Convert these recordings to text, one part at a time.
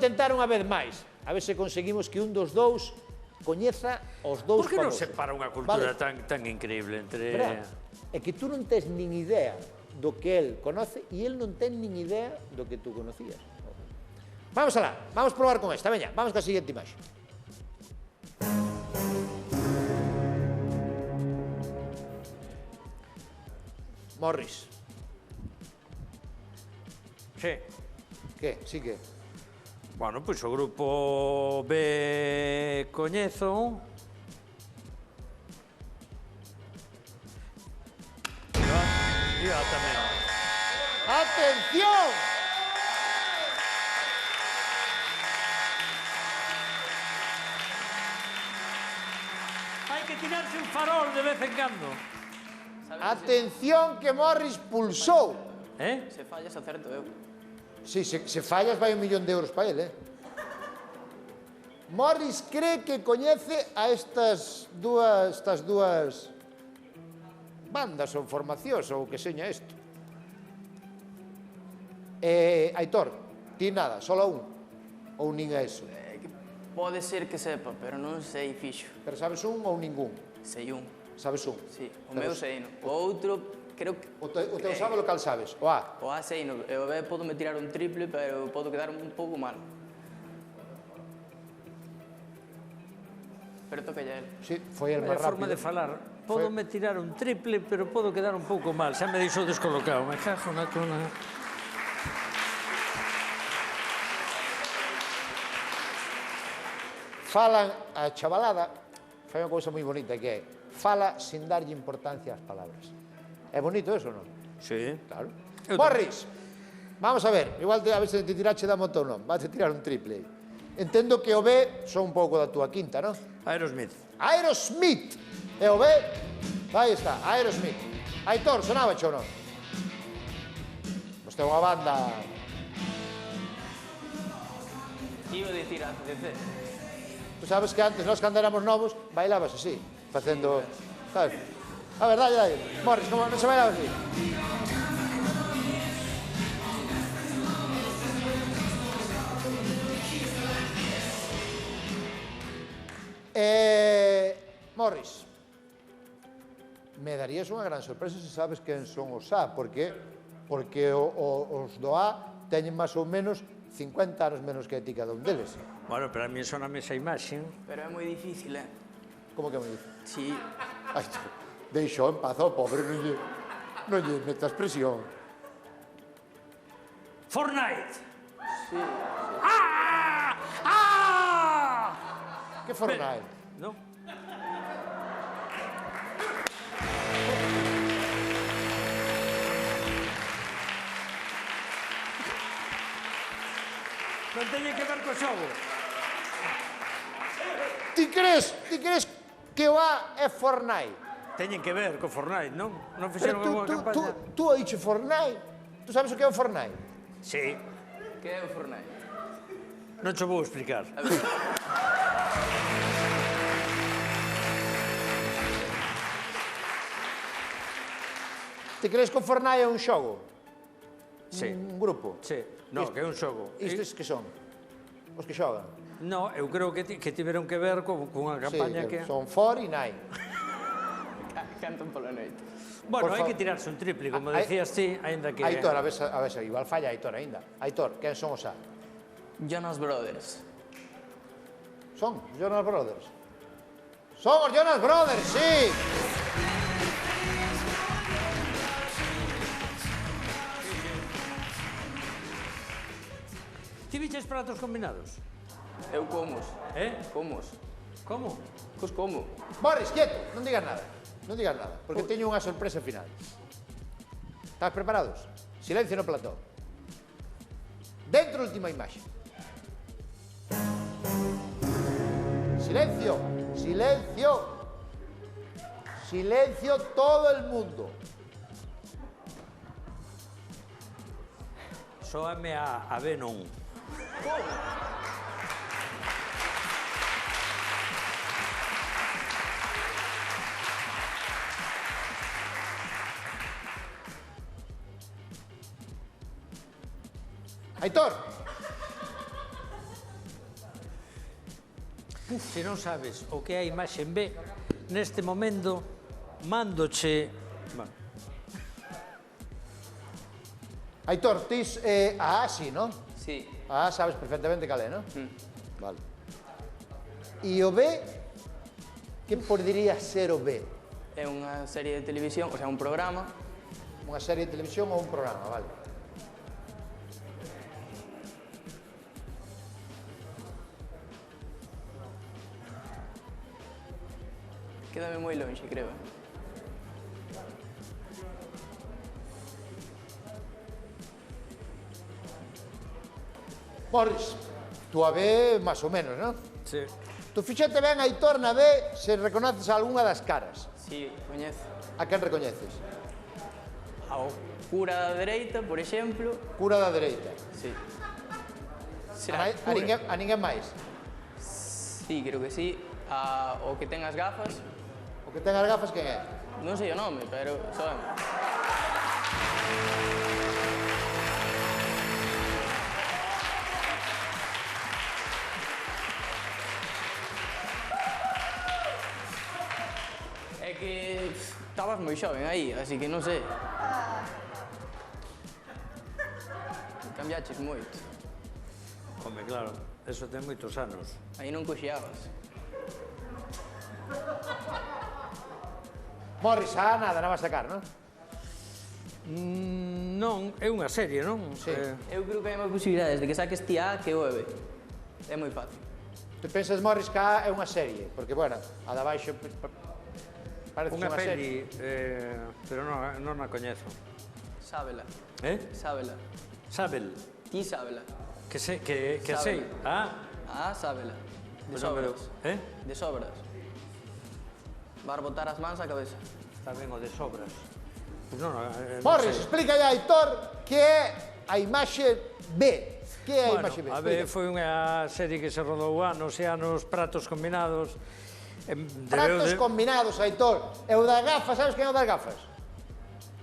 intentar unha vez máis. A ver se conseguimos que un dos dous coñeza os dous Por que non famosos. se para unha cultura tan increíble entre... É que tú non tes nin idea do que el conoce e el non ten nin idea do que tú conocías. Vamos alá, vamos probar con esta, veña, vamos ca seguinte imaxe. Morris. Sí. Que? Sí que? Bueno, pois o grupo B coñezo. Yo tamén. ¡Atención! Hai que tirarse un farol de vez en cando. Atención que Morris pulsou. Se fallas, acerto eu. Sí, se fallas vai 1 millón de euros para ele, Morris cree que coñece a estas dúas bandas ou formacións ou que seña isto. Aitor, ti nada, solo un? Ou nin é eso? Pode ser que sepa, pero non sei fixo. Pero sabes un ou ningún? Sei un. Sabes un? Sí, o meu sei, non. O outro, creo que... O teu sabe o cal sabes? O A? O A sei, non. E o B podo me tirar un triple, pero podo quedar un pouco mal. Pero toca ya el. Sí, foi el máis A forma rápido. de falar. Podo me tirar un triple, pero podo quedar un pouco mal. Xa me deixou descolocado. Me cago na cona. Falan a chavalada, fai unha cousa moi bonita que é fala sin darlle importancia ás palabras. É bonito eso, non? Sí. Claro. Morris, vamos a ver, igual a ver se te tirache da moto ou non, vas a tirar un triple. Entendo que o B son un pouco da túa quinta, non? Aerosmith. Aerosmith, e o B, aí está, Aerosmith. Aitor, sonaba ou non? Pois ten unha banda... Iba a dicir ACDC. Tú sabes que antes, nós cando éramos novos, bailabas así, facendo... Sabes? A ver, dalle. Morris, como non se bailaba así? Morris, me darías unha gran sorpresa se sabes quen son os A, porque os do A teñen máis ou menos 50 anos menos que a ti cada un deles. Bueno, pero a mí soname esa imaxe. Pero é moi difícil, Como que me dices? Sí. Ai, deixou en paz ao pobre, non lle metas presión. Fortnite. Sí. ¡Ah! ¡Ah! Que Fortnite? No. Non teñe que ver co xogo. Ti crees que o A é Fortnite? Teñen que ver co Fortnite, non? Non Pero fixeron unha campaña? tú hai dicho Fortnite. Tú sabes o que é o Fortnite? Sí. Que é o Fortnite? Non che vou explicar. Ti crees que o Fortnite é un xogo? Sí. Un grupo? Sí. No, que é un xogo. Estes que son? Os que xogan? No, eu creo que tiveron que ver cunha campaña que... son Fortnite. Cantan pola noite. Bueno, hai que tirarse un triple, como decías ti, ainda que... Aitor, a ver se igual falla Aitor aínda. Aitor, quen son os A? Jonas Brothers. Son os Jonas Brothers. Son os Jonas Brothers, sí! Ti viches pratos combinados? Eu comos. Comos. Como? Cos como. Morris, quieto, non digas nada. Non digas nada, porque teño unha sorpresa final. Estás preparados? Silencio no plató. Dentro, última imaxe. Silencio, silencio. Silencio todo el mundo. Sóame a B non. Aitor. Se non sabes o que é a imaxe en B, neste momento mándoche... Bueno, Aitor, tis a A, sí, non? Sí. A A sabes perfectamente cal é, non? Vale. E o B, que podería ser o B? É unha serie de televisión, o sea, un programa. Unha serie de televisión ou un programa, vale? Quédame moi longe, creo. Morris, tú a B, máis ou menos, non? sí. Tú fíxate ben, Aitor, na B, se reconoces a algunha das caras. Sí, coñezo. A quen recoñeces? Ao cura da dereita, por exemplo. Cura da dereita. Sí. A, Será a ninguén máis. Sí, creo que sí. O que ten as gafas. O que ten as gafas, quen é? Non sei o nome, pero son. É que estabas moi xoven aí, así que non sei. Cambiaches moito. Home, claro, eso ten moitos anos. Aí non coxeabas. Morris, a nada, non vas a sacar, non? Non, é unha serie, non? Sí. Eu creo que hai máis posibilidades de que saques ti A que o E B. É moi fácil. Te pensas, Morris, que a é unha serie, porque, bueno, a da baixo parece Unha unha serie. peli, pero non a coñezo. Sábela, sábela. Sabel, Ti sábela. que sei. Sábela. Ah, Sábela. De pues non me lo- sobras. De sobras. Vas botar as mans á cabeza. Está ben o de sobras. Pues non Morris, sei. explica a Aitor que é a imaxe B. Que é a Bueno, imaxe B? a ver, Explica. foi unha serie que se rodou anos e anos, pratos combinados. Pratos combinados, Aitor. E o das gafas, sabes quen é o das gafas?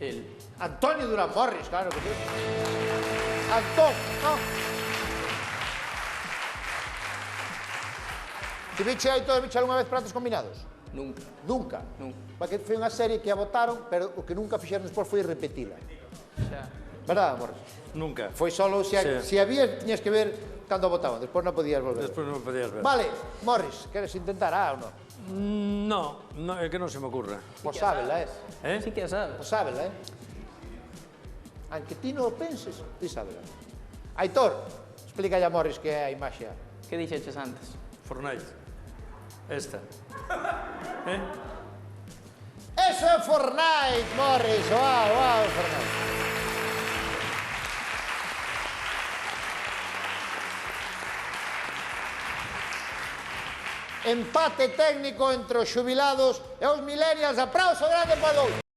El. Antonio Durán Morris, claro que sí. Antón, no. Ti viche, Aitor, viche algunha vez pratos combinados? Nunca. Nunca. Nunca. Porque foi unha serie que a botaron, pero o que nunca fixeron despois foi repetila. Xa. Verdad, Morris? Nunca. Foi solo, Sí. si había, tiñas que ver cando a botaban, despois non podías volver. Despois non podías ver. Vale, Morris, queres intentar A ou non? No, é que non se me ocurre. Pois sábela, Sí que a sabes. Pois sábela, Aunque ti non o penses, ti sábela. Aitor, explica a Morris que é a imaxe A. Que dixeches antes? Fortnite. Esta. Eso é Fortnite, Morris. Wow, Fortnite. Empate técnico entre os xubilados e os millennials. Aplauso grande para os dous.